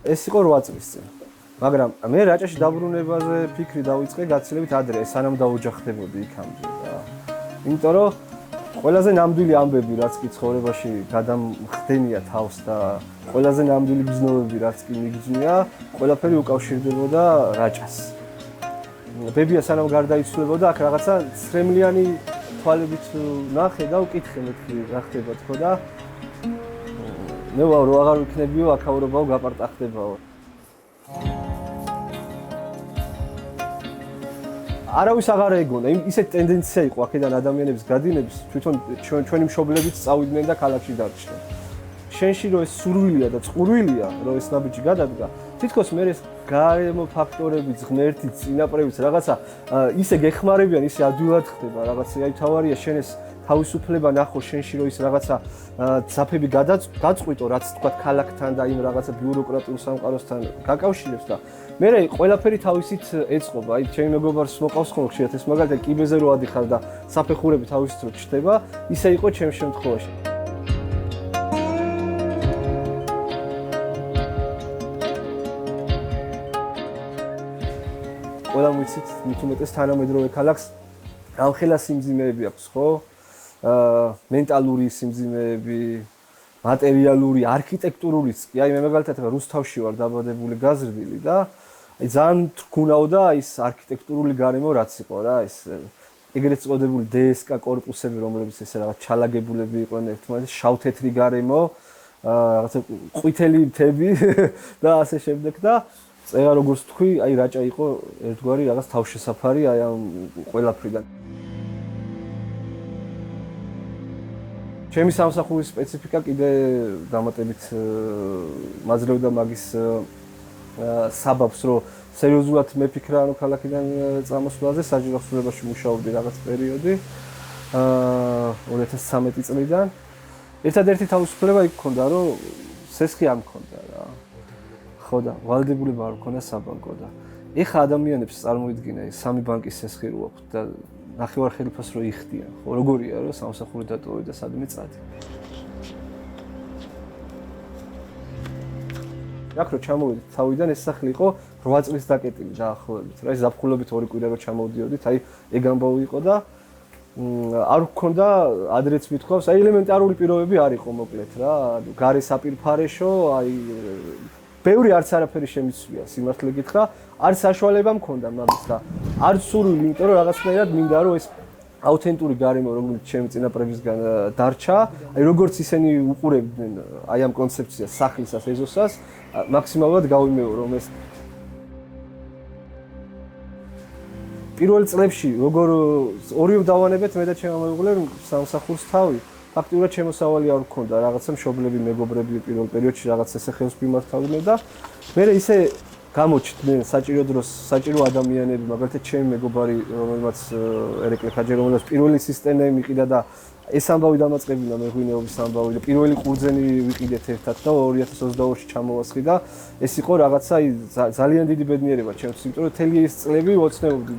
ეს იყო 8 წლის წინ. მაგრამ მე რაჭაში დაბრუნებაზე ფიქრი დავიწყე გაცილებით ადრე, სანამ დაოჯახდებოდი იქამდე რა. იმიტომ რომ ყველაზე ნამდვილი ამბები, რაც კი ცხოვრებაში გადამხდენია თავს და ყველაზე ნამდვილი ბრძნებები, რაც კი მიგძნია, ყველაფერი უკავშირდებოდა რაჭას. ბებია სანამ გარდაიცვლებოდა, აქ რაღაცა ცრემლიანი თვალებით ნახე და უკითხე მეთქი რა ხდება თქო და მე ვარ რო აღარ ვიქნებიო, აქაურობაო, გაპარტახდებაო. არავის აღარ ეგონა, ისეთ ტენდენცია იყო აქედან ადამიანების გადინების, თვითონ ჩვენი მშობლებიც წავიდნენ და ქალაქში დარჩნენ. შენში რომ ეს სურვილია და წყურვილია, რომ ეს ნაბიჯი გადადგა, თითქოს მე ეს გარემო ფაქტორებიც, ღმერთიც, წინაპრებიც რაღაცა ისე გეხმარებიან, ისე ადვილად ხდება რაღაცა, აი თავარია შენ ეს თავისუფლება ნახო შენში რომ ის რაღაცა ძაფები გაწყვიტო, რაც თქვა ქალაქთან და იმ რაღაცა ბიუროკრატიულ სამყაროსთან გაკავშირებს და მე ყველაფერი თავისით ეწყობა. აი ჩემი მეგობარს მოყავს ხოლმე ხშირად ეს მაგალითად კიბეზე რო ადიხარ და საფეხურები თავისით რო ჩდება, ისე იყო ჩემ შემთხვევაში. ყველა ვიცით, მით უმეტეს თანამედროვე ქალაქს ამხელა სიმძიმეები აქვს, ხო? მენტალური სიმძიმეები, მატერიალური, არქიტექტურულიც კი. აი მე მაგალითად რუსთავში ვარ დაბადებული, გაზრდილი და აი ძალიან თქუნავდა ის არქიტექტურული გარემო რაც იყო რა, ეს ეგრეთ წოდებული DSK კორპუსები, რომლებიც ესე რაღაც ჩალაგებულები იყვნენ ერთმანეთს, შავ-თეთრი გარემო, რაღაცა ყვითელი მთები და ასე შემდეგ და წერა როგორც თქვი, აი რაჭა იყო ერთგვარი რაღაც თავშესაფარი აი ამ ყველაფრიდან. ჩემი სამსახურის სპეციფიკა კიდე დამატებით მაძლევდა მაგის საბაბს, რომ სერიოზულად მეფიქრა ანუ ქალაქიდან წამოსვლაზე, საჯარო ხსნებაში მუშაობდი რაღაც პერიოდი 2013 წლიდან. ერთადერთი თავისუფლება იქ მქონდა, რომ სესხი არ მქონდა რა. ხო და ვალდებულება არ მქონდა საბანკო და ეხა ადამიანებს წარმოიდგინა ეს 3 ბანკის სესხი რო აქვთ და ნახევარხელიფას რო იხდიან, ხო როგორია რომ სამსახური დატოვე და სადმე წადი. აქ რო ჩამოვედით თავიდან ეს სახლი იყო 8 წლის დაკეტილი დაახლოებით რა, ეს ზაფხულობით 2 კვირა რო ჩამოვდიოდით, აი ეგ ამბავი იყო და არ გქონდა ადრეც მithქვავს, აი ელემენტარული პირობები არ იყო მოკლედ რა, გარე საპირფარეშო, აი ბევრი არც არაფერი შემიცვლია, სიმართლე გითხრა, არც საშუალება მქონდა მაგის და არც სურვილი, იმიტომ რომ რაღაცნაირად მინდა რომ ეს აუთენტური გარემო, რომელიც ჩემი წინაპრებისგან დარჩა, აი როგორც ისინი უყურებდნენ აი ამ კონცეფციას, სახლისას, ეზოსას, მაქსიმალურად გავიმეო რომ ეს პირველ წლებში როგორ ორივე დავანებეთ მე და ჩემი მეუღლე სამსახურს თავი ფაქტიურად შემოსავალი არ მქონდა, რაღაცა მშობლები, მეგობრები პირველ პერიოდში რაღაც ესე ხელს მიმართავდნენ და მე ისე გამოჩნდნენ საჭირო დროს, საჭირო ადამიანები, მაგალითად ჩემი მეგობარი, რომელმაც ერეკლე ხაჯი, რომელმაც პირველი სისტემა მიყიდა და ეს ამბავი დამაწყებინა მეღვინეობის ამბავი და პირველი ყურძენი ვიყიდეთ ერთად და 2022-ში ჩამოვასხი და ეს იყო რაღაცა ძალიან დიდი ბედნიერება ჩემთვის, იმიტომ რომ მთელი ეს წლები ოცნებობდი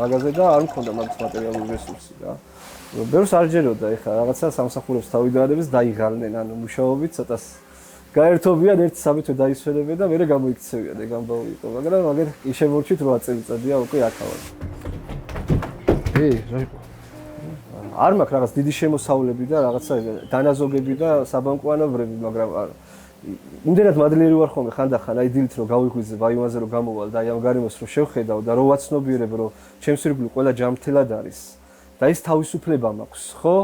მაგაზე და არ მქონდა მაგის მატერიალური რესურსი რა. ბევრს არ ჯეროდა ეხლა რაღაცა სამსახურებს თავიდანებს დაიღალნენ, ანუ მუშაობით ცოტას გაერთობიან ერთ სამეთო დაისვენებენ და მერე გამოიქცევიან ეგ ამბავი იყო, მაგრამ მაგერ კი შემორჩით 8 წელიწადია უკვე აქავარ. რა იყო? არ მაქვს რაღაც დიდი შემოსავლები და რაღაცა დანაზოგები და საბანკოანობრები, მაგრამ იმდენად მადლიერი ვარ ხოლმე ხანდახან აი დილით რომ გავიღვიძე ბაიუმაზე რომ გამოვალ და აი ამ გარემოს რომ შევხედავ და რომ ვაცნობიერებ რომ ჩემს ირგვლივ ყველა ჯამთელად არის და ის თავისუფლება მაქვს, ხო?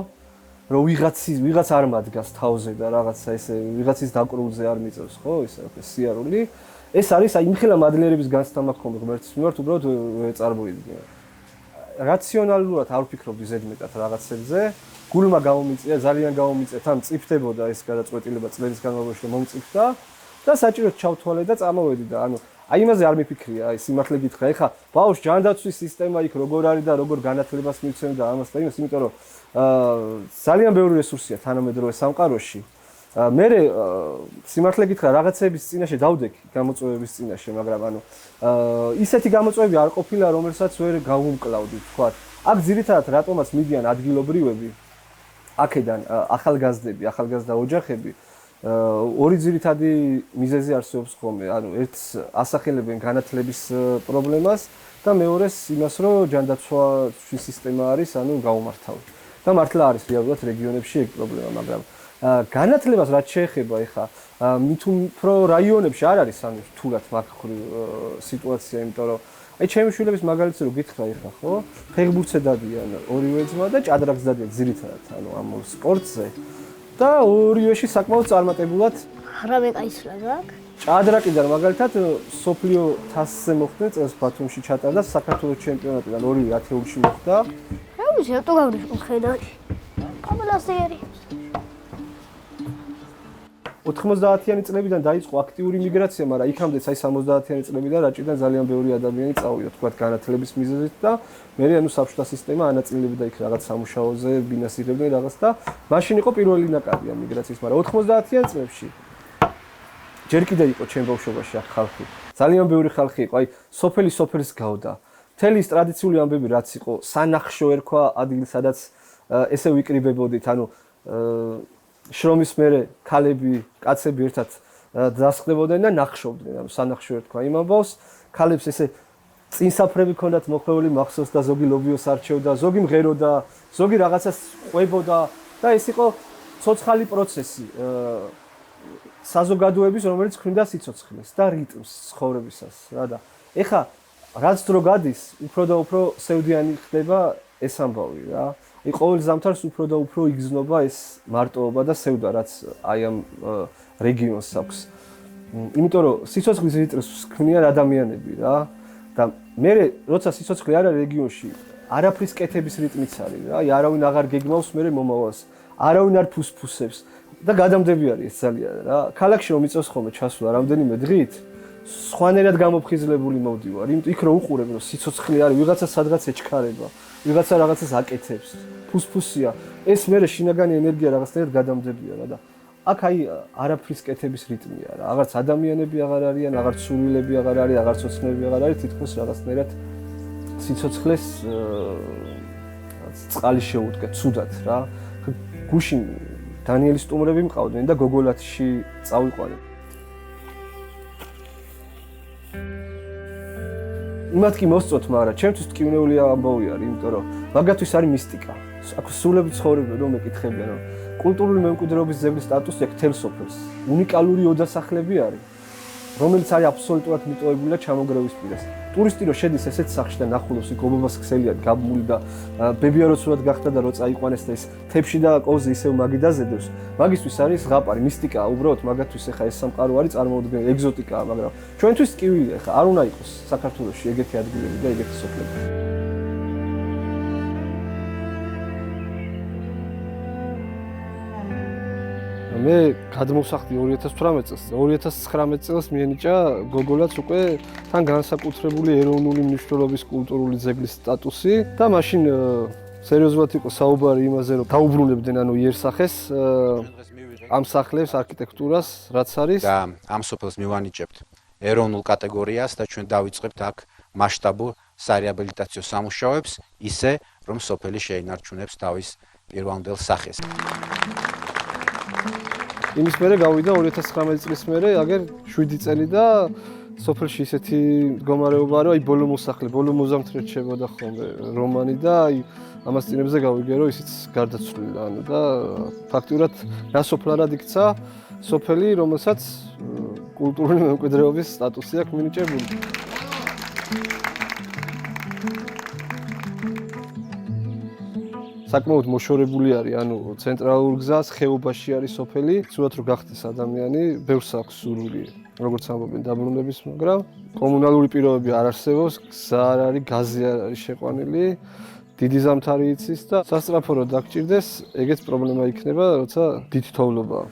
რომ ვიღაც არ მადგას თავზე და რაღაცა ესე ვიღაცის დაკრულზე არ მიწევს, ხო? ეს სიარული. ეს არის აი იმხელა მადლიერების განცდა მაქვს ხოლმე ღმერთის მიმართ, უბრალოდ წარმოიდგინე. რაციონალურად არ ვფიქრობდი ზედმეტად რაღაცებზე. გულმა გამომიწია, ძალიან გამომიწია, თან წიფდებოდა ეს გადაწყვეტილება წლების განმავლობაში და მომწიფდა და საჭიროდ ჩავთვალე და წამოვედი და ანუ აი იმაზე არ მიფიქრია, აი სიმართლე გითხრა, ეხა ბავშვ ჯანდაცვის სისტემა იქ როგორ არის და როგორ განათლებას მიცემ და ამას და იმას, იმიტომ რომ ძალიან ბევრი რესურსია თანამედროვე სამყაროში. მე სიმართლე გითხრა, რაღაცების წინაშე დავდექი, გამოწვევების წინაშე, მაგრამ ანუ ისეთი გამოწვევები არ ყოფილა, რომელსაც ვერ გავუმკლავდი, თქვა. აქ ძირითადად რატომაც მიდიან ადგილობრივები, აქედან ახალგაზრდები, ახალგაზრდა ოჯახები, ორი ძირითადი მიზეზი არსებობს ხოლმე. ანუ ერთს ასახელებენ განათლების პრობლემას და მეორეს იმას, რომ ჯანდაცვაში სისტემა არის, ანუ გაუმართავი. და მართლა არის რეალურად რეგიონებში ეგ პრობლემა, მაგრამ განათლებას რაც შეეხება ეხა მით უფრო რაიონებში არ არის ანუ რთულად მაგხრივ სიტუაცია, იმიტომ რომ აი ჩემი შვილების მაგალითზე რო გითხრა ეხა, ხო? ფეხბურთზე დადიან ორივე ძმა და ჭადრაკს დადიან ძირითადად, ანუ ამ სპორტზე. და ორივეში საკმაოდ წარმატებულად რა მეკაისლა გაკ? ჭადრაკიდან მაგალითად სოფლიო თასზე მოხვდნენ წელს ბათუმში ჩატარდა საქართველოს ჩემპიონატიდან ორივე ათეულში მოხვდა. რა ვიცი, რატო გავრიცხო ხედავთ? ყველასერი 90-იანი წლებიდან დაიწყო აქტიური მიგრაცია, მაგრამ იქამდეც აი 70-იანი წლებიდან რაჭიდან ძალიან ბევრი ადამიანი წავიდა, თქვა განათლების მიზეზით და მე ანუ საბჭოთა სისტემა ანაწილებდა იქ რაღაც სამუშაოზე, ბინას იღებდნენ რაღაც და მაშინ იყო პირველი ნაკადი ამ მიგრაციის, მაგრამ 90-იან წლებში ჯერ კიდევ იყო ჩემ ბავშვობაში აქ ხალხი. ძალიან ბევრი ხალხი იყო, აი სოფელი სოფელს გავდა. მთელი ის ტრადიციული ამბები რაც იყო, სანახშო ერქვა ადგილი, სადაც ესე ვიკრიბებოდით, ანუ შრომის მერე ქალები, კაცები ერთად დასხდებოდნენ და ნახშობდნენ, ანუ სანახშო ერქვა იმ ამბავს. ქალებს ესე წინსაფრები ჰქონდათ მოხვეული მახსოვს და ზოგი ლობიოს არჩევდა, ზოგი მღეროდა, ზოგი რაღაცას ყვებოდა და ეს იყო ცოცხალი პროცესი საზოგადოების, რომელიც ქმნიდა სიცოცხლეს და რიტმს ცხოვრებისას, რა და ეხა რაც დრო გადის, უფრო და უფრო სევდიანი ხდება ეს ამბავი რა. აი ყოველ ზამთარს უფრო და უფრო იგრძნობა ეს მარტოობა და სევდა, რაც აი ამ რეგიონს აქვს. იმიტომ რომ სიცოცხლის რიტმს ქმნიან ადამიანები რა და მე როცა სიცოცხლე არ არის რეგიონში, არაფრის კეთების რიტმიც არის რა. აი არავინ აღარ გეგმავს მე მომავალს, არავინ არ ფუსფუსებს და გადამდები არის ეს ძალიან რა. ქალაქში რომ იწევს ხოლმე ჩასვლა რამდენიმე დღით, სხვანაირად გამოფხიზლებული მოვდივარ. იმიტომ იქ რო უყურებ რომ სიცოცხლე არის, ვიღაცა სადღაც ეჩქარება, ვიღაცა რაღაცას აკეთებს, ფუსფუსია. ეს მე შინაგანი ენერგია რაღაცნაირად გადამდებია რა და აქ აი არაფრის კეთების რიტმია რა. აღარც ადამიანები აღარ არიან, აღარც სულელები აღარ არის, აღარც ოცნებები აღარ არის, თითქოს რაღაცნაირად სიცოცხლეს წყალი შეუდგა ცუდად რა. გუშინ დანიელის სტუმრები მყავდნენ და გოგოლათში წავიყვანე. იმათ კი მოსწოთ, მაგრამ ჩემთვის ტკივნეული ამბავი არის, იმიტომ რომ მაგათთვის არის მისტიკა. აქ სულები ცხოვრობენ, რომ მეკითხებიან, რომ კულტურული მემკვიდრეობის ძეგლის სტატუსი აქვს თელ სოფელს. უნიკალური ოდასახლები არის, რომელიც არის აბსოლუტურად მიტოვებული და ჩამონგრევის პირას. ტურისტი რო შედის ესეთ სახლში და ნახულობს იქ ობობას ქსელია გაბმული და ბებია რო ცუდად გახდა და რო წაიყვანეს და ეს თებში და კოვზე ისევ მაგიდაზედებს, მაგისთვის არის ზღაპარი, მისტიკა, უბრალოდ მაგათთვის ეხა ეს სამყარო არის წარმოუდგენელი, ეგზოტიკაა, მაგრამ ჩვენთვის ტკივილია, ეხა არ უნდა იყოს საქართველოში ეგეთი ადგილები და ეგეთი სოფლები. მე გადმოვსახდი 2018 წელს. 2019 წელს მიენიჭა გოგოლაც უკვე თან განსაკუთრებული ეროვნული მნიშვნელობის კულტურული ძეგლის სტატუსი და მაშინ სერიოზულად იყო საუბარი იმაზე, რომ დაუბრუნებდნენ ანუ იერსახეს ამ სახლებს, არქიტექტურას, რაც არის და ამ სოფელს მივანიჭებთ ეროვნულ კატეგორიას და ჩვენ დავიწყებთ აქ მასშტაბურ სარეაბილიტაციო სამუშაოებს, ისე რომ სოფელი შეინარჩუნებს თავის პირვანდელ სახეს. იმის მერე გავიდა 2019 წლის მერე, აგერ 7 წელი და სოფელში ისეთი მდგომარეობა არის, აი ბოლო მოსახლე, ბოლო მოზამთრეთ შეგოდა ხოლმე რომანი და აი ამას წინებზე გავიგე, რომ ისიც გარდაცვლილი ანუ და ფაქტურად ნასოფლარად იქცა სოფელი, რომელსაც კულტურული მემკვიდრეობის სტატუსი აქვს მინიჭებული. საკმაოდ მოშორებული არის, ანუ ცენტრალურ გზას ხეობაში არის სოფელი, ცუდად რო გახდეს ადამიანი, ბევრს აქვს სურვილი, როგორც ამბობენ დაბრუნების, მაგრამ კომუნალური პირობები არ არსებობს, გზა არ არის, გაზი არ არის შეყვანილი, დიდი ზამთარი იცის და სასწრაფო რო დაგჭირდეს, ეგეც პრობლემა იქნება, როცა დიდი თოვლობაა.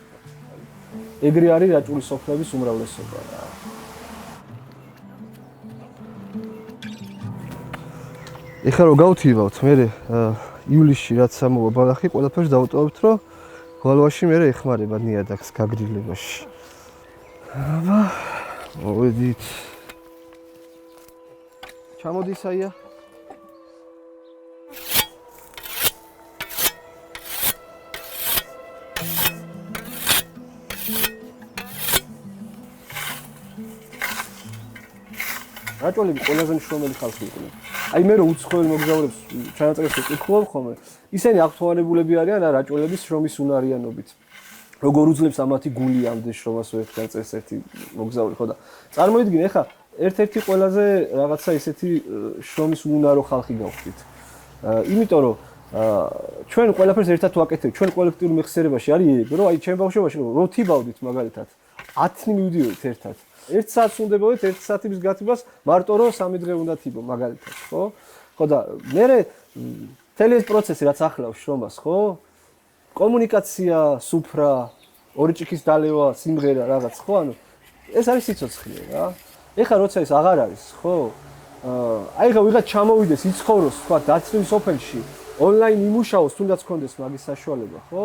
ეგრე არის რაჭული სოფლების უმრავლესობა რა. ეხლა რო გავთივავთ, მე ივლისში რაც ამოვა ბალახი, ყველაფერს დავუტოვებთ, რომ გვალვაში მე ეხმარება ნიადაგს გაგრილებაში. აბა, მოვედით. ჩამოდის აია. რაჭოლები ყველაზე მნიშვნელოვანი ხალხი იყვნენ. აი მე რო უცხოელ მოგზაურებს ჩანაწერებს ვკითხულობ ხოლმე, ისინი აქტუალებულები არიან რა რაჭოლების შრომის უნარიანობით. როგორ უძლებს ამათი გული ამდე შრომას ერთგან წეს ერთი მოგზაური ხო და წარმოიდგინე ხა ერთ-ერთი ყველაზე რაღაცა ისეთი შრომის უნარო ხალხი გავხდით. იმიტომ რომ ჩვენ ყველაფერს ერთად ვაკეთებთ, ჩვენ კოლექტიურ მეხსიერებაში არის ეგ, რომ აი ჩვენ ბავშვობაში რო თიბავდით მაგალითად 10 მივდიოდით ერთად. 1 საათს უნდებოდით 1 საათის გათიბას მარტო რომ 3 დღე უნდა თიბო მაგალითად, ხო? ხო და მე მთელი ეს პროცესი რაც ახლავს შრომას, ხო? კომუნიკაცია, სუფრა, ორი ჭიქის დალევა, სიმღერა რაღაც, ხო? ანუ ეს არის სიცოცხლე რა. ეხლა როცა ეს აღარ არის, ხო? აი ხა ვიღაც ჩამოვიდეს, იცხოვროს, თქვა დაცვის სოფელში, ონლაინ იმუშაოს, თუნდაც კონდეს მაგის საშუალება, ხო?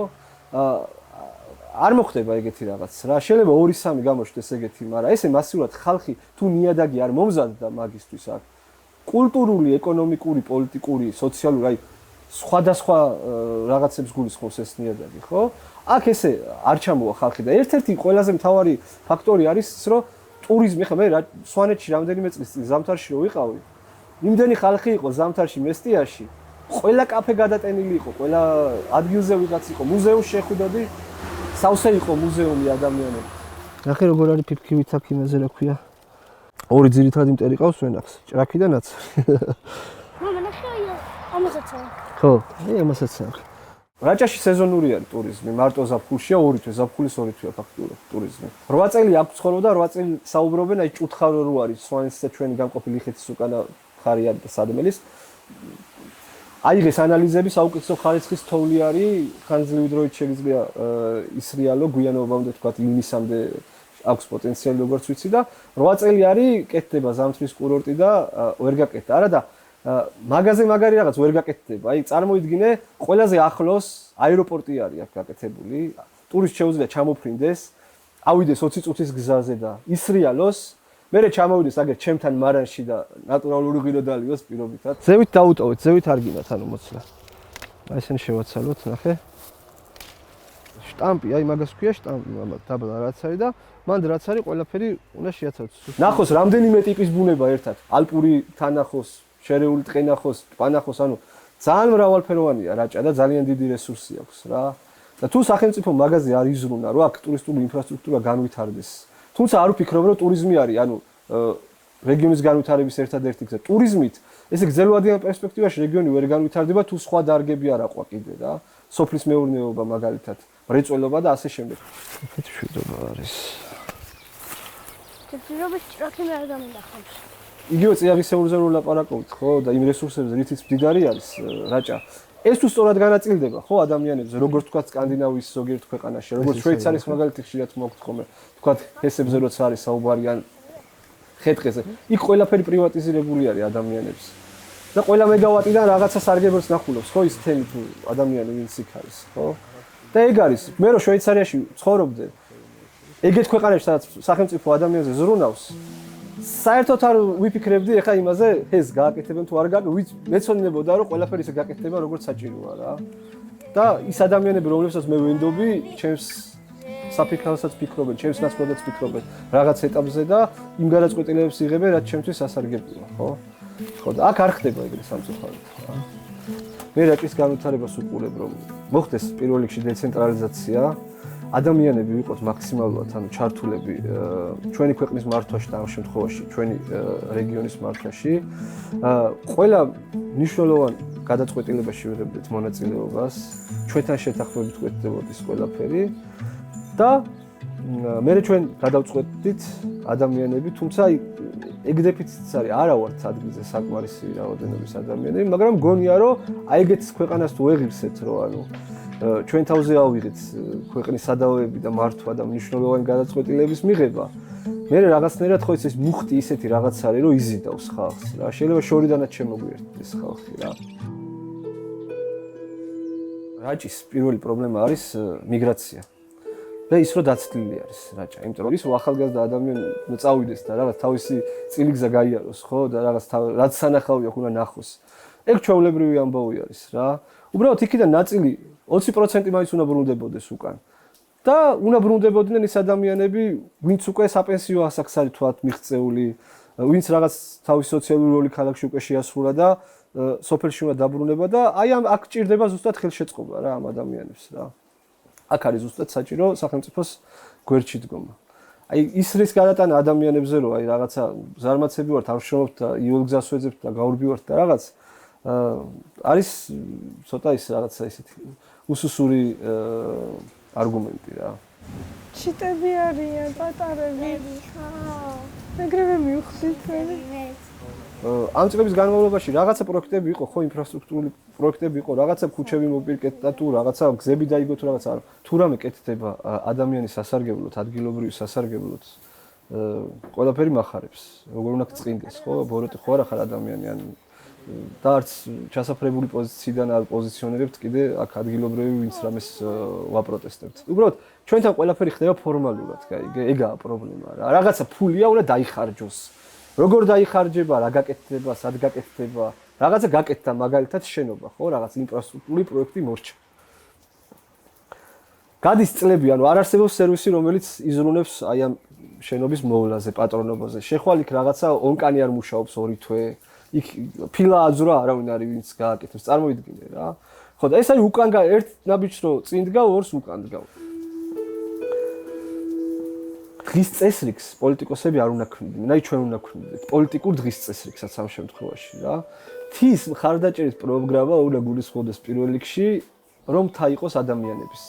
არ მოხდება ეგეთი რაღაც რა. შეიძლება 2-3 გამოჩნდეს ეგეთი, მაგრამ ესე მასიურად ხალხი თუ ნიადაგი არ მომზადდა მაგისთვის აქ. კულტურული, ეკონომიკური, პოლიტიკური, სოციალური, აი სხვადასხვა რაღაცებს გულისხმობს ეს ნიადაგი, ხო? აქ ესე არ ჩამოვა ხალხი და ერთ-ერთი ყველაზე მთავარი ფაქტორი არის ის, რომ ტურიზმი, ხა მე სვანეთში რამდენიმე წლის წინ ზამთარში რო ვიყავი, იმდენი ხალხი იყო ზამთარში მესტიაში, ყველა კაფე გადატენილი იყო, ყველა ადგილზე ვიღაც იყო, მუზეუმში შეხვდები, სავსე იყო მუზეუმი ადამიანები. ნახე როგორ არის ფიფქივით აქ იმაზე რა ქვია. ორი ძირითადი მტერი ყავს ვენახს, ჭრაკი და ნაცარი. მამა ნახე ამასაც აქვს. ხო, ამასაც აქვს. რაჭაში სეზონური არის ტურიზმი, მარტო ზაფხულშია 2 თვე, ზაფხულის 2 თვეა ფაქტურად ტურიზმი. 8 წელი აქვს ცხოვრობდა, 8 წელი საუბრობენ, აი ჭუთხარო რო არის სვანეთსა ჩვენი გამყოფილი ხეთის უკანა ხარი არის და სადმელის. აიღეს ანალიზები, საუკეთესო ხარისხის თოვლი არის, ხანძლივი დროით შეიძლება ისრიალო, გვიანობამდე თქვა ივნისამდე აქვს პოტენციალი როგორც ვიცი და 8 წელი არის, კეთდება ზამთრის კურორტი და ვერ გაკეთდა. არა და მაგაზე მაგარი რაღაც ვერ გაკეთდება. აი წარმოიდგინე, ყველაზე ახლოს აეროპორტი არის აქ გაკეთებული. ტურისტ შეუძლია ჩამოფრინდეს, ავიდეს 20 წუთის გზაზე და ისრიალოს, მერე ჩამოვიდეს აგერ ჩემთან მარანში და ნატურალური ღირო დალიოს პირობითად. ზევით დაუტოვეთ, ზევით არ გინათ ანუ მოცლა. აი ესენი შევაცალოთ, ნახე. შტამპი, აი მაგას ქვია შტამპი, დაბლა რაც არის და მანდ რაც არის ყველაფერი უნდა შეაცავოთ. ნახოს რამდენიმე ტიპის ბუნება ერთად. ალპური თანახოს, შერეული ტყენახოს, ტბანახოს, ანუ ძალიან მრავალფეროვანია რაჭა და ძალიან დიდი რესურსი აქვს რა. და თუ სახელმწიფო მაგაზე არ იზრუნა, რომ აქ ტურისტული ინფრასტრუქტურა განვითარდეს. თუმცა არ ვფიქრობ, რომ ტურიზმი არის, ანუ რეგიონის განვითარების ერთადერთი გზა. ტურიზმით ესე გრძელვადიან პერსპექტივაში რეგიონი ვერ განვითარდება, თუ სხვა დარგები არ აყვა კიდე რა. სოფლის მეურნეობა მაგალითად, მრეწველობა და ასე შემდეგ. ესეთი შვიდობა არის. ჯერჯერობით ჭრაკი მე არ გამიდახავს. იგივე წიაღისეულზე რო ლაპარაკობთ, ხო, და იმ რესურსებზე რითიც მდიდარი არის რაჭა. ეს თუ სწორად განაწილდება, ხო, ადამიანებს, როგორც თქვა სკანდინავიის ზოგიერთ ქვეყანაში, როგორც შვეიცარიის მაგალითი ხშირად მოგვთ ხოლმე, თქვა ჰესებზე როცა არის საუბარი ან ხეთყეზე. იქ ყველაფერი პრივატიზირებული არის ადამიანებს. და ყველა მეგავატიდან რაღაცა სარგებელს ნახულობს, ხო, ის თემი თუ ადამიანი ვინც იქ არის, ხო? და ეგ არის, მე რო შვეიცარიაში ცხოვრობდე, ეგეთ ქვეყანაში სადაც სახელმწიფო ადამიანზე ზრუნავს, საერთოდ არ ვიფიქრებდი ეხა იმაზე, ეს გააკეთებენ თუ არ გააკეთებენ, მეცოდინებოდა რომ ყველაფერი ისე გააკეთდება როგორც საჭიროა რა. და ის ადამიანები, რომლებსაც მე ვენდობი, ჩემს საფიქროსაც ფიქრობენ, ჩემს ნაცვლადაც ფიქრობენ რაღაც ეტაპზე და იმ გადაწყვეტილებებს იღებენ, რაც ჩემთვის სასარგებლოა, ხო? ხო და აქ არ ხდება ეგრე სამწუხაროდ რა. მე რაჭის განვითარებას ვუყურებ, რომ მოხდეს პირველ რიგში დეცენტრალიზაცია, ადამიანები ვიყოთ მაქსიმალურად ანუ ჩართულები ჩვენი ქვეყნის მართვაში და ამ შემთხვევაში ჩვენი რეგიონის მართვაში. ყველა მნიშვნელოვან გადაწყვეტილებაში ვიღებდეთ მონაწილეობას, ჩვენთან შეთანხმებით გვეთდებოდეს ყველაფერი და მე ჩვენ გადავწყვეტით ადამიანები, თუმცა ეგ დეფიციტიც არის, არა ვართ ადგილზე საკმარისი რაოდენობის ადამიანები, მაგრამ მგონია რომ აი ეგეთ ქვეყანას თუ ვეღირსეთ, რომ ანუ ჩვენ თავზე ავიღეთ ქვეყნის სადავეები და მართვა და მნიშვნელოვანი გადაწყვეტილების მიღება. მე რაღაცნაირად ხო ეს მუხტი ისეთი რაღაც არის, რომ იზიდავს ხალხს რა. შეიძლება შორიდანაც შემოგვიერთდეს ხალხი რა. რაჭის პირველი პრობლემა არის მიგრაცია. და ის რომ დაცლილი არის რაჭა, იმიტომ რომ ის ახალგაზრდა ადამიანი წავიდეს და რაღაც თავისი წილიგზა გაიაროს, ხო და რაღაც რაც სანახავი აქვს უნდა ნახოს. ეგ ჩვეულებრივი ამბავი არის რა. უბრალოდ იქიდან ნაწილი 20% მაინც უნდა ბრუნდებოდეს უკან. და უნდა ბრუნდებოდნენ ის ადამიანები, ვინც უკვე საპენსიო ასაკს არის თქვათ მიღწეული, ვინც რაღაც თავის სოციალური როლი ქალაქში უკვე შეასრულა და სოფელში უნდა დაბრუნება და აი აქ ჭირდება ზუსტად ხელშეწყობა რა ამ ადამიანებს რა. აქ არის ზუსტად საჭირო სახელმწიფოს გვერდში დგომა. აი ის რის გადატანა ადამიანებზე რომ აი რაღაცა ზარმაცები ვართ, არ ვშრომობთ და იოლ გზას ვეძებთ და გაურბივართ და რაღაც არის ცოტა ის რაღაცა ისეთი უსუსური არგუმენტი რა. ჩიტები არიან, პატარები. ეგრევე მივხვდით მე. ამ წლების განმავლობაში რაღაცა პროექტები იყო, ხო, ინფრასტრუქტურული პროექტები იყო, რაღაცა ქუჩები მოპირკეთდა თუ რაღაცა გზები დაიგო თუ რაღაცა არა. თუ რამე კეთდება ადამიანის სასარგებლოდ, ადგილობრივი სასარგებლოდ, ყველაფერი მახარებს. როგორ უნდა გწყინდეს, ხო? ბოროტი ხო არა ხარ ადამიანი, ან და არც ჩასაფრებული პოზიციიდან არ პოზიციონერებთ კიდე აქ ადგილობრივი ვინც რამეს ვაპროტესტებთ. უბრალოდ ჩვენთან ყველაფერი ხდება ფორმალურად, გაიგე? ეგაა პრობლემა რა. რაღაცა ფულია უნდა დაიხარჯოს. როგორ დაიხარჯება, რა გაკეთდება, სად გაკეთდება, რაღაცა გაკეთდა მაგალითად შენობა, ხო, რაღაც ინფრასტრუქტურული პროექტი მორჩა. გადის წლები, ანუ არ არსებობს სერვისი, რომელიც იზრუნებს აი ამ შენობის მოვლაზე, პატრონობაზე. შეხვალ იქ რაღაცა ონკანი არ მუშაობს 2 თვე, იქ ფილა აძვრა არავინ არის ვინც გააკეთებს, წარმოიდგინე რა. ხო და ეს არის უკან ერთ ნაბიჯს რო წინ დგავ, ორს უკან დგავ. დღის წესრიგს პოლიტიკოსები არ უნდა ქმნიდნენ, აი ჩვენ უნდა ქმნიდეთ პოლიტიკურ დღის წესრიგსაც ამ შემთხვევაში რა. თის მხარდაჭერის პროგრამა უნდა გულისხმობდეს პირველ რიგში, რომ თა იყოს ადამიანების.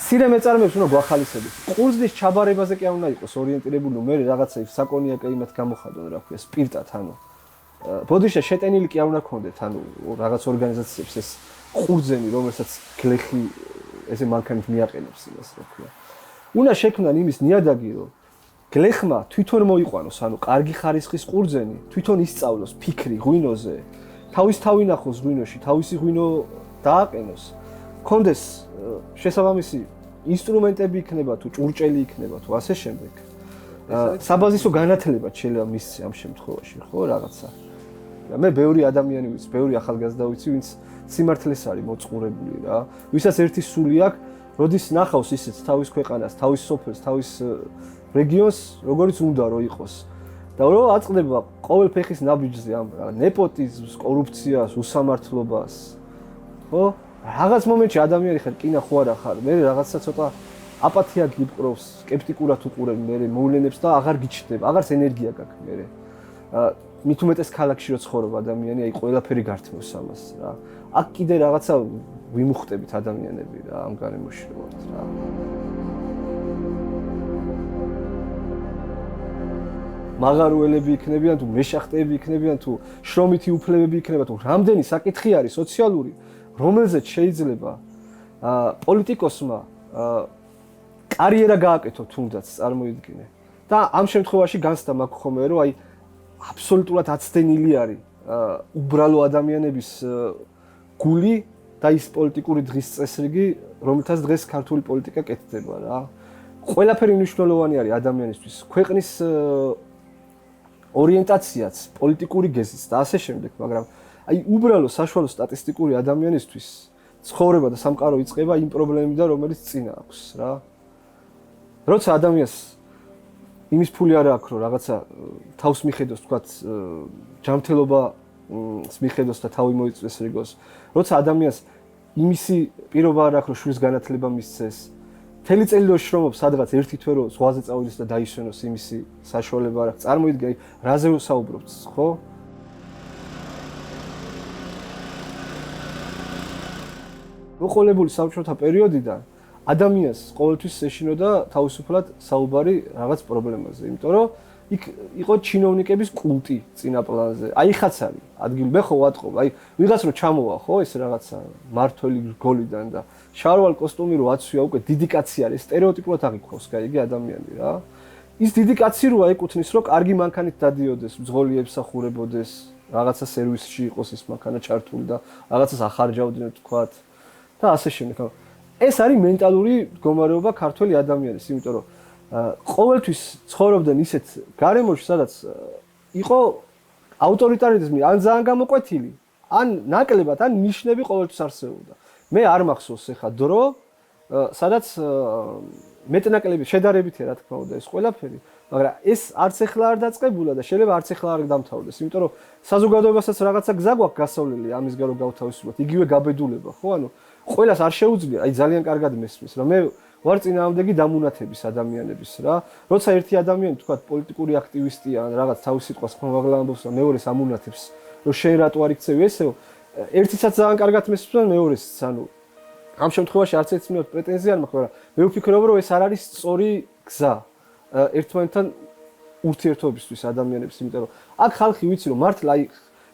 სირე მეწარმეებს უნდა გვახალისებდეს. ყურძნის ჩაბარებაზე კი არ უნდა იყოს ორიენტირებული, მე რაღაცა საკონიაკე იმათ გამოხადონ, რა ქვია, სპირტად, ანუ ბოდიშა შეტენილი კი არ უნდა გქონდეთ, ანუ რაღაც ორგანიზაციებს ეს ყურძენი, რომელსაც გლეხი ესე მანქანით მიაყენებს იმას, რა ქვია. უნდა შექმნან იმის ნიადაგი, რომ გლეხმა თვითონ მოიყვანოს, ანუ კარგი ხარისხის ყურძენი, თვითონ ისწავლოს ფიქრი ღვინოზე, თავის თავი ნახოს ღვინოში, თავისი ღვინო დააყენოს, კონდეს შესაბამისი ინსტრუმენტები იქნება თუ ჭურჭელი იქნება თუ ასე შემდეგ. საბაზისო განათლება შეიძლება მისცე ამ შემთხვევაში, ხო, რაღაცა. მე ბევრი ადამიანი ვიცი, ბევრი ახალგაზრდა ვიცი, ვინც სიმართლეს არის მოწყურებული რა, ვისაც ერთი სული აქვს, როდის ნახავს ისიც თავის ქვეყანას, თავის სოფელს, თავის რეგიონს, როგორიც უნდა რომ იყოს. და რომ აწყდება ყოველ ფეხის ნაბიჯზე ამ ნეპოტიზმს, კორუფციას, უსამართლობას. ხო? რაღაც მომენტში ადამიანი ხარ, კინა ხო არა ხარ, მე რაღაცა ცოტა აპათია გიპყრობს, სკეპტიკურად უყურებ მე მოვლენებს და აღარ გიჩნდება, აღარც ენერგია გაქვს მე. მით უმეტეს ქალაქში რო ცხოვრობ ადამიანი, აი ყველაფერი გართმევს ამას რა. აქ კიდე რაღაცა ვიმუხტებით ადამიანები რა, ამ გარემოში რო ვართ რა. მაღარუელები იქნებიან თუ მეშახტეები იქნებიან თუ შრომითი უფლებები იქნება თუ რამდენი საკითხი არის სოციალური, რომელზეც შეიძლება პოლიტიკოსმა კარიერა გააკეთო თუნდაც წარმოიდგინე. და ამ შემთხვევაში განცდა მაქვს ხოლმე რომ აი აბსოლუტურად აცდენილი არის უბრალო ადამიანების გული და ის პოლიტიკური დღის წესრიგი, რომელთაც დღეს ქართული პოლიტიკა კეთდება რა. ყველაფერი მნიშვნელოვანი არის ადამიანისთვის. ქვეყნის ორიენტაციაც, პოლიტიკური გეზიც და ასე შემდეგ, მაგრამ აი უბრალო საშუალო სტატისტიკური ადამიანისთვის ცხოვრება და სამყარო იწყება იმ პრობლემებიდან, რომელიც წინა აქვს რა. როცა ადამიანს იმის ფული არ აქვს, რომ რაღაცა თავს მიხედოს, თქვათ, ჯანმრთელობას მიხედოს და თავი მოიწვიოს რიგოს. როცა ადამიანს იმისი პირობა არ აქვს, რომ შვილის განათლება მისცეს, მთელი წელი რო შრომობს სადღაც ერთი თვე რო ზღვაზე წავიდეს და დაისვენოს იმისი საშუალება არ აქვს. წარმოიდგინე, რაზე ვსაუბრობთ, ხო? მოყოლებული საბჭოთა პერიოდიდან ადამიანს ყოველთვის ეშინოდა თავისუფლად საუბარი რაღაც პრობლემაზე, იმიტომ რომ იქ იყო ჩინოვნიკების კულტი წინა პლანზე. აი ხაც არის ადგილი, მე ხო ვატყობ, აი ვიღაც რო ჩამოვა, ხო, ეს რაღაცა მართველი გოლიდან და შარვალ კოსტუმი რო აცვია, უკვე დიდი კაცი არის, სტერეოტიპულად აღიქვავს, გაიგე ადამიანი რა. ის დიდი კაცი როა ეკუთვნის, რომ კარგი მანქანით დადიოდეს, მძღოლი ემსახურებოდეს, რაღაცა სერვისში იყოს ის მანქანა ჩართული და რაღაცას ახარჯავდნენ თქვათ და ასე შემდეგ. ეს არის მენტალური მდგომარეობა ქართველი ადამიანის, იმიტომ რომ ყოველთვის ცხოვრობდნენ ისეთ გარემოში, სადაც იყო ავტორიტარიზმი, ან ძალიან გამოკვეთილი, ან ნაკლებად, ან ნიშნები ყოველთვის არსებობდა. მე არ მახსოვს ეხა დრო, სადაც მეტნაკლები შედარებითია რა თქმა უნდა ეს ყველაფერი, მაგრამ ეს არც ახლა არ დაწყებულა და შეიძლება არც ახლა არ დამთავრდეს, იმიტომ რომ საზოგადოებასაც რაღაცა გზა გვაქვს გასავლელი ამის გარო გავთავისუფლოთ, იგივე გაბედულება, ხო? ანუ ყველას არ შეუძლია, აი ძალიან კარგად მესმის, რომ მე ვარ წინააღმდეგი დამუნათების ადამიანების რა. როცა ერთი ადამიანი თქვა პოლიტიკური აქტივისტია, რაღაც თავის სიტყვას ხმამაღლა ამბობს და მეორეს ამუნათებს, რომ შენ რატო არ იქცევი ესეო, ერთიცაც ძალიან კარგად მესმის და მეორესაც, ანუ ამ შემთხვევაში არც ერთს მიაქვს პრეტენზია არ მაქვს, მაგრამ მე ვფიქრობ, რომ ეს არ არის სწორი გზა ერთმანეთთან ურთიერთობისთვის ადამიანებს, იმიტომ რომ აქ ხალხი ვიცი რომ მართლა აი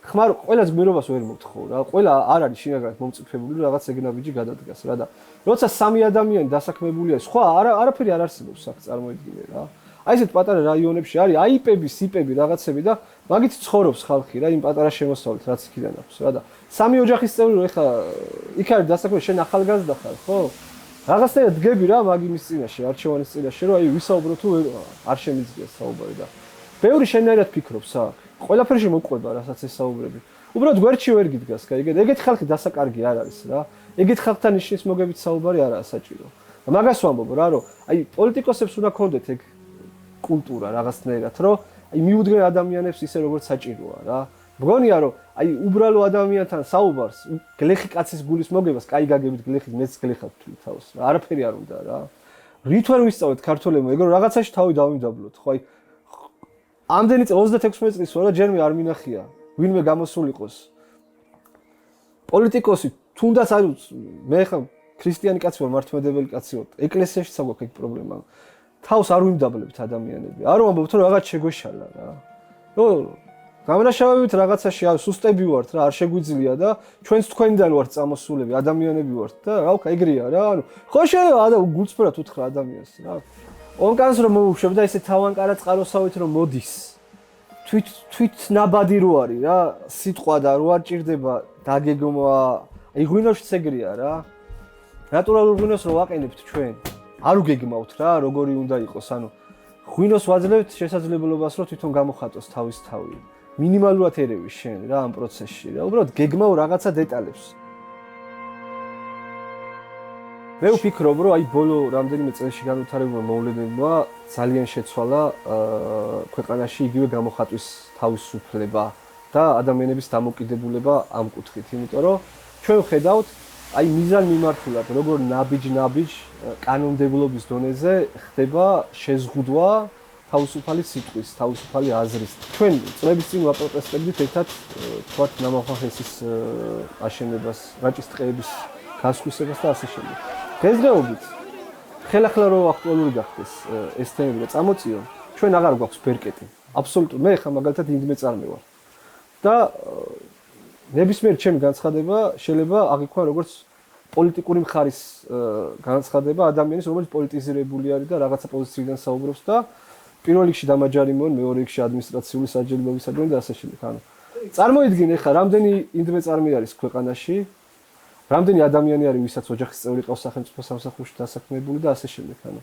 ხმარო ყველა გმირობას ვერ მოგთხოვ რა, ყველა არ არის შინაგანად მომწიფებული რომ რაღაც ეგნა ბიჯი გადადგას რა და როცა სამი ადამიანი დასაქმებულია, სხვა არაფერი არ არსებობს აქ წარმოიდგინე რა. აი ესეთ პატარა რაიონებში არის აიპები, სიპები რაღაცები და მაგით ცხოვრობს ხალხი რა იმ პატარა შემოსავლით რაც იქიდან აქვს რა და სამი ოჯახის წევრი რომ ეხა იქ არის დასაქმებული შენ ახალგაზრდა ხარ ხო? რაღაცნაირად დგები რა მაგ იმის წინაშე, არჩევანის წინაშე რომ აი ვისაუბრო თუ არ შემიძლია საუბარი და ბევრი შენერად ფიქრობს აქ. ყველაფერში მოყვება რასაც ესაუბრები. უბრალოდ გვერდში ვერ გიდგას, კაი, ეგეთი ხალხი დასაკარგი არ არის რა. ეგეთ ხალხთან ნიშნის მოგებით საუბარი არაა საჭირო. მაგას ვამბობ რა, რომ აი პოლიტიკოსებს უნდა ქონდეთ ეგ კულტურა რაღაცნაირად, რომ აი მიუდგნენ ადამიანებს ისე როგორც საჭიროა რა. მგონია რომ აი უბრალო ადამიანთან საუბარს, გლეხი კაცის გულის მოგებას, კაი გაგებით გლეხით, მეც გლეხავ თავს რა. არაფერი არ უნდა რა. რით ვერ ვისწავლეთ ქართველებმა, ეგ რომ რაღაცაში თავი დავიმდაბლოთ, ხო აი ამდენი 36 წლის ვარა ჯერმე არ მინახია ვინმე გამოსულიყოს პოლიტიკოსი თუნდაც არ მე ხა ქრისტიანი კაცი ვარ მართლმადიდებელი კაცი ვარ ეკლესიაში საგვაქვს ეგ პრობლემა თავს არ ვიმდაბლებთ ადამიანები არ ვამბობთ რომ რაღაც შეგვეშალა რა რომ გამრაშავებით რაღაცაში სუსტები ვართ რა არ შეგვიძლია და ჩვენც თქვენიდან ვართ წამოსულები ადამიანები ვართ და რა ვქა ეგრეა რა ანუ ხო შეიძლება გულწრფელად უთხრა ადამიანს რა ონკანს რომ მოუშვებ და ესე თავანკარა წყაროსავით რომ მოდის თვით ნაბადი რო არის რა სიტყვა და რო არ ჭირდება დაგეგმვა აი ღვინოშიც ეგრეა რა ნატურალურ ღვინოს რო ვაყენებთ ჩვენ არ უგეგმავთ რა როგორი უნდა იყოს ანუ ღვინოს ვაძლევთ შესაძლებლობას რომ თვითონ გამოხატოს თავის თავი მინიმალურად ერევი შენ რა ამ პროცესში რა უბრალოდ გეგმავ რაღაცა დეტალებს მე ვფიქრობ რომ აი ბოლო რამდენიმე წელში განვითარებულმა მოვლენებმა ძალიან შეცვალა ქვეყანაში იგივე გამოხატვის თავისუფლება და ადამიანების დამოკიდებულება ამ კუთხით, იმიტომ რომ ჩვენ ვხედავთ აი მიზან მიმართულად როგორ ნაბიჯ კანონმდებლობის დონეზე ხდება შეზღუდვა თავისუფალი სიტყვის, თავისუფალი აზრის. ჩვენ წლების წინ ვაპროტესტებდით ერთად თქვათ ნამახმახესის აშენებას, რაჭის ტყეების გასხვისებას და ასე შემდეგ. დღესდღეობით ხელახლა რო აქტუალური გახდეს ეს თემები და წამოწიონ, ჩვენ აღარ გვაქვს ბერკეტი. აბსოლუტურად მე ხა მაგალითად ინდმე წარმევარ. და ნებისმიერ ჩემი განცხადება შეიძლება აღიქვა როგორც პოლიტიკური მხარის განცხადება ადამიანის, რომელიც პოლიტიზირებული არის და რაღაცა პოზიციიდან საუბრობს და პირველ რიგში დამაჯარი მონ, მეორე რიგში ადმინისტრაციული საჯელბებისადმი და ასე შემდეგ. ანუ წარმოიდგინე ხა რამდენი ინდმე წარმი არის ქვეყანაში რამდენი ადამიანი არის, ვისაც ოჯახის წევრი ყავს სახელმწიფო სამსახურში დასაქმებული და ასე შემდეგ. ანუ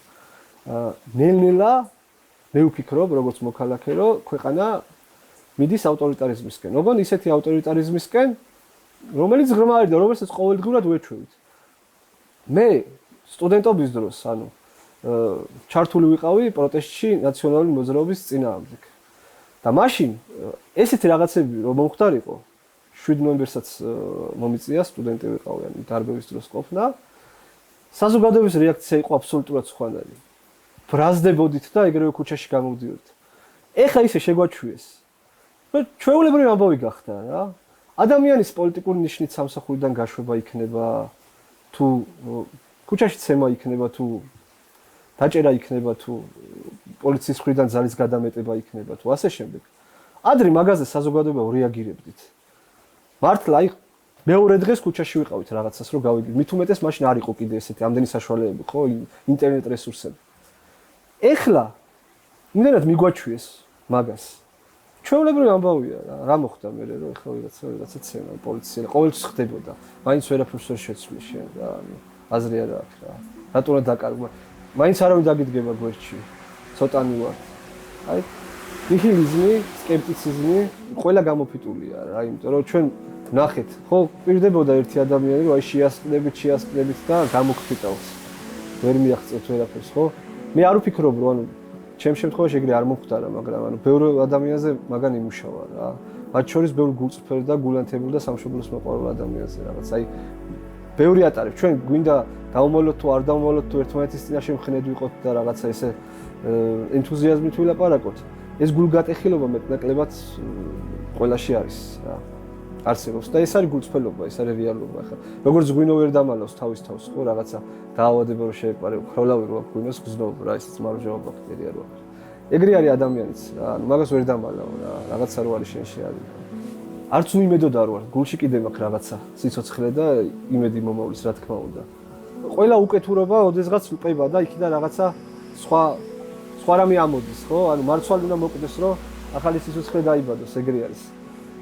ნელ-ნელა მე ვფიქრობ, როგორც მოქალაქე, რომ ქვეყანა მიდის ავტორიტარიზმისკენ. ოღონდ ისეთი ავტორიტარიზმისკენ, რომელიც ღრმავი და რომელსაც ყოველდღურად ვეჩვევით. მე სტუდენტობის დროს, ანუ ჩართული ვიყავი პროტესტში ნაციონალური მოძრაობის წინააღმდეგ. და მაშინ ესეთი რაღაცები რომ მომხდარიყო 7 ნოემბერსაც მომიწია სტუდენტი ვიყავი, ანუ დარბევის დროს ყოფნა. საზოგადოების რეაქცია იყო აბსოლუტურად სხვანაირი. ბრაზდებოდით და ეგრევე ქუჩაში გამოვდიოდით. ეხა ისე შეგვაჩვიეს. ჩვეულებრივი ამბავი გახდა რა. ადამიანის პოლიტიკური ნიშნით სამსახურიდან გაშვება იქნება თუ ქუჩაში ცემა იქნება თუ დაჭერა იქნება თუ პოლიციის მხრიდან ძალის გადამეტება იქნება თუ ასე შემდეგ. ადრე მაგაზე საზოგადოება რეაგირებდით. მართლა აი მეორე დღეს ქუჩაში ვიყავით რაღაცას რომ გავიგეთ. მით უმეტეს მაშინ არ იყო კიდე ესეთი ამდენი საშუალებები, ხო, ინტერნეტ რესურსები. ეხლა იმდენად მიგვაჩვიეს მაგას. ჩვეულებრივი ამბავია რა მოხდა მე რომ ეხლა ვიღაცა ცემა პოლიცია ყოველთვის ხდებოდა. მაინც ვერაფერს ვერ შეცვლი შენ რა, ანუ აზრი არ აქვს რა. რატო უნდა დაკარგო? მაინც არავინ დაგიდგება გვერდში. ცოტანი ვარ. აი ნიჰილიზმი, სკეპტიციზმი ყველა გამოფიტულია რა, იმიტომ რომ ჩვენ ნახეთ, ხო, პირდებოდა ერთი ადამიანი, რომ აი შეასყდებით და გამოგფიტავს. ვერ მიაღწევთ ვერაფერს, ხო? მე არ ვფიქრობ, რომ ანუ ჩემ შემთხვევაში ეგრე არ მომხდარა, მაგრამ ანუ ბევრ ადამიანზე მაგან იმუშავა რა. მათ შორის ბევრ გულწრფელ და გულანთებელ და სამშობლოს მოყვარულ ადამიანზე რაღაც. აი ბევრი ატარებ. ჩვენ გვინდა დავმოვლოთ თუ არ დავმოვლოთ თუ ერთმანეთის წინაშე მხნედ ვიყოთ და რაღაცა ესე ენთუზიაზმით ვილაპარაკოთ. ეს გულგატეხილობა მეტნაკლებად ყველაში არის რა. არსებობს და ეს არის გულწრფელობა, ეს არის რეალობა ხა. როგორც გვინო ვერ დამალავს თავის თავს, ხო, რაღაცა დაავადება რო შეეპარება, ხროლავი რო აქვს გვინოს გზნობ რა, ისიც მარჯვენა ბაქტერია რო აქვს. ეგრე არის ადამიანიც რა, ანუ მაგას ვერ დამალავ რა, რაღაცა რო არის შენში არის. არც უიმედოდ არ ვარ, გულში კიდე მაქვს რაღაცა, სიცოცხლე და იმედი მომავლის, რა თქმა უნდა. ყველა უკეთურობა ოდესღაც უყება და იქიდან რაღაცა სხვა რამე ამოდის, ხო? ანუ მარცვალი უნდა მოკვდეს, რომ ახალი სიცოცხლე დაიბადოს, ეგრე არის.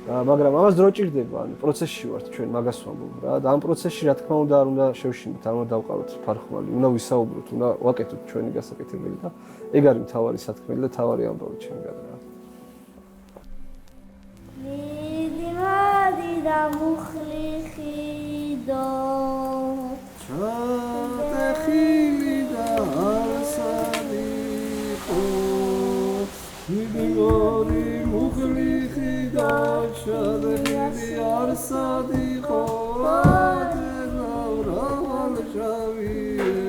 მაგრამ ამას დრო ჭირდება, ანუ პროცესში ვართ ჩვენ, მაგას ვამბობ რა. და ამ პროცესში რა თქმა უნდა არ უნდა შევშინოთ, არ უნდა დავყავოთ ფარხმალი, უნდა ვისაუბროთ, უნდა ვაკეთოთ ჩვენი გასაკეთებელი და ეგ არის მთავარი სათქმელი და მთავარი ამბავი ჩემგან რა. მიდი და მუხლი ხიდო ჩატეხილი და არსადიყო მიდიორი მუხლი ხიდა ჩატეხილი არსადიყო და რავალ ჟავი